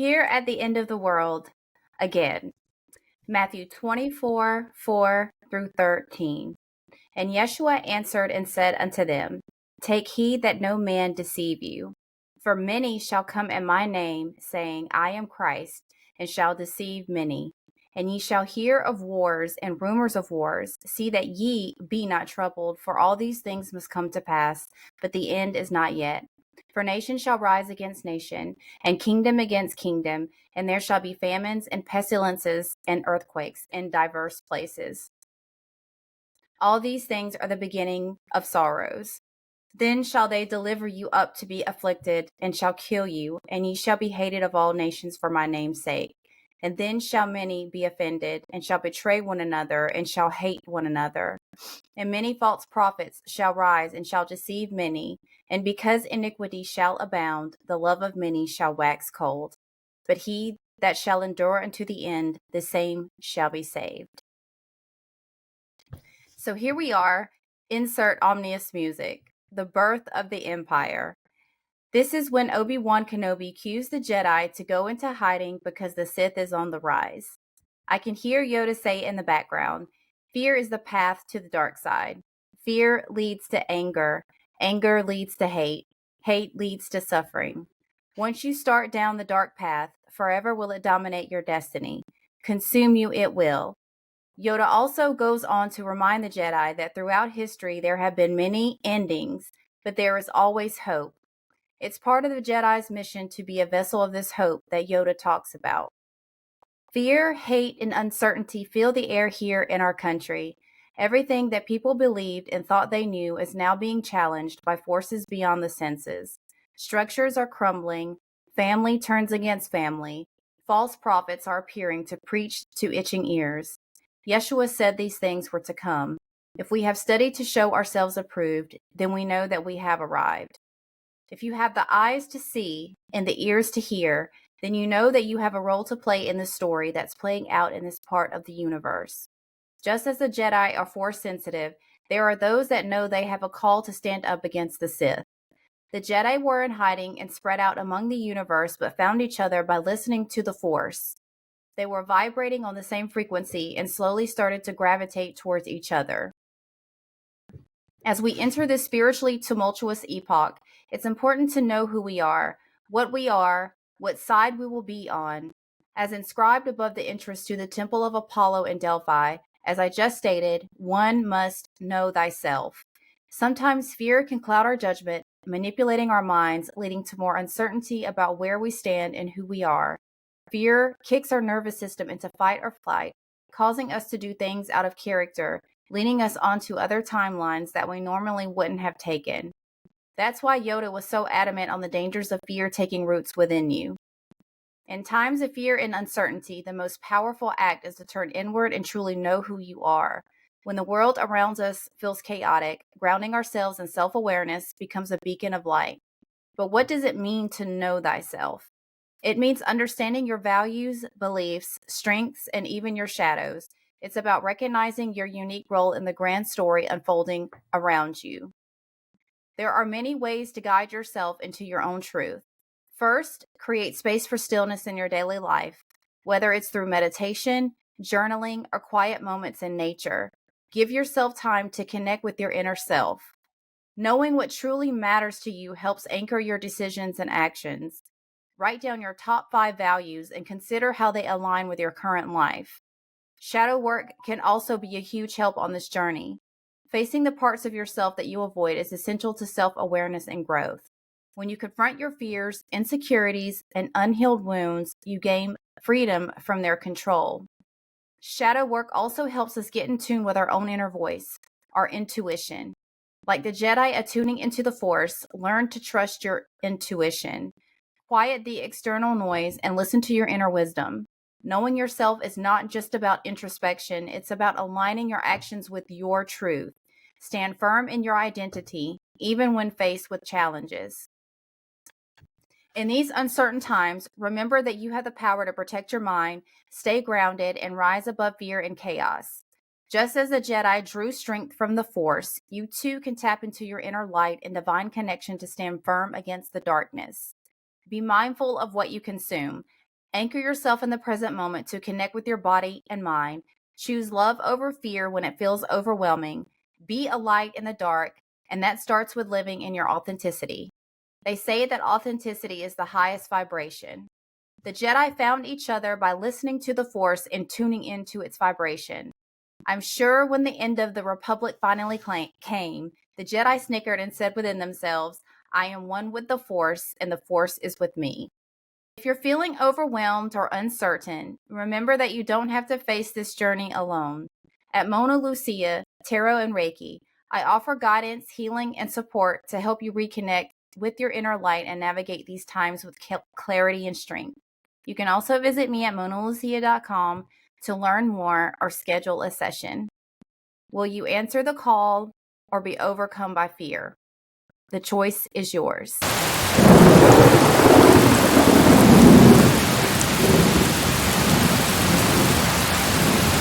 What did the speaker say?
Here at the end of the world, again. Matthew 24, 4 through 13. And Yeshua answered and said unto them, Take heed that no man deceive you. For many shall come in my name, saying, I am Christ, and shall deceive many. And ye shall hear of wars and rumors of wars. See that ye be not troubled, for all these things must come to pass, but the end is not yet. For nation shall rise against nation, and kingdom against kingdom, and there shall be famines and pestilences and earthquakes in diverse places. All these things are the beginning of sorrows. Then shall they deliver you up to be afflicted, and shall kill you, and ye shall be hated of all nations for my name's sake. And then shall many be offended, and shall betray one another, and shall hate one another. And many false prophets shall rise, and shall deceive many. And because iniquity shall abound, the love of many shall wax cold. But he that shall endure unto the end, the same shall be saved. So here we are, insert ominous music, the birth of the Empire. This is when Obi-Wan Kenobi cues the Jedi to go into hiding because the Sith is on the rise. I can hear Yoda say in the background, fear is the path to the dark side. Fear leads to anger. Anger leads to hate. Hate leads to suffering. Once you start down the dark path, forever will it dominate your destiny. Consume you it will. Yoda also goes on to remind the Jedi that throughout history there have been many endings, but there is always hope. It's part of the Jedi's mission to be a vessel of this hope that Yoda talks about. Fear, hate, and uncertainty fill the air here in our country. Everything that people believed and thought they knew is now being challenged by forces beyond the senses. Structures are crumbling. Family turns against family. False prophets are appearing to preach to itching ears. Yeshua said these things were to come. If we have studied to show ourselves approved, then we know that we have arrived. If you have the eyes to see and the ears to hear, then you know that you have a role to play in the story that's playing out in this part of the universe. Just as the Jedi are force sensitive, there are those that know they have a call to stand up against the Sith. The Jedi were in hiding and spread out among the universe, but found each other by listening to the Force. They were vibrating on the same frequency and slowly started to gravitate towards each other. As we enter this spiritually tumultuous epoch, it's important to know who we are, what side we will be on. As inscribed above the entrance to the Temple of Apollo in Delphi, as I just stated, one must know thyself. Sometimes fear can cloud our judgment, manipulating our minds, leading to more uncertainty about where we stand and who we are. Fear kicks our nervous system into fight or flight, causing us to do things out of character, leading us onto other timelines that we normally wouldn't have taken. That's why Yoda was so adamant on the dangers of fear taking roots within you. In times of fear and uncertainty, the most powerful act is to turn inward and truly know who you are. When the world around us feels chaotic, grounding ourselves in self-awareness becomes a beacon of light. But what does it mean to know thyself? It means understanding your values, beliefs, strengths, and even your shadows. It's about recognizing your unique role in the grand story unfolding around you. There are many ways to guide yourself into your own truth. First, create space for stillness in your daily life, whether it's through meditation, journaling, or quiet moments in nature. Give yourself time to connect with your inner self. Knowing what truly matters to you helps anchor your decisions and actions. Write down your top 5 values and consider how they align with your current life. Shadow work can also be a huge help on this journey. Facing the parts of yourself that you avoid is essential to self-awareness and growth. When you confront your fears, insecurities, and unhealed wounds, you gain freedom from their control. Shadow work also helps us get in tune with our own inner voice, our intuition. Like the Jedi attuning into the Force, learn to trust your intuition. Quiet the external noise and listen to your inner wisdom. Knowing yourself is not just about introspection, it's about aligning your actions with your truth. Stand firm in your identity, even when faced with challenges. In these uncertain times, remember that you have the power to protect your mind, stay grounded, and rise above fear and chaos. Just as the Jedi drew strength from the Force, you too can tap into your inner light and divine connection to stand firm against the darkness. Be mindful of what you consume. Anchor yourself in the present moment to connect with your body and mind. Choose love over fear when it feels overwhelming. Be a light in the dark, and that starts with living in your authenticity. They say that authenticity is the highest vibration. The Jedi found each other by listening to the Force and tuning into its vibration. I'm sure when the end of the Republic finally came, the Jedi snickered and said within themselves, I am one with the Force, and the Force is with me. If you're feeling overwhelmed or uncertain, remember that you don't have to face this journey alone. At Mona Lucia, Tarot and Reiki, I offer guidance, healing, and support to help you reconnect with your inner light and navigate these times with clarity and strength. You can also visit me at monalucia.com to learn more or schedule a session. Will you answer the call or be overcome by fear? The choice is yours.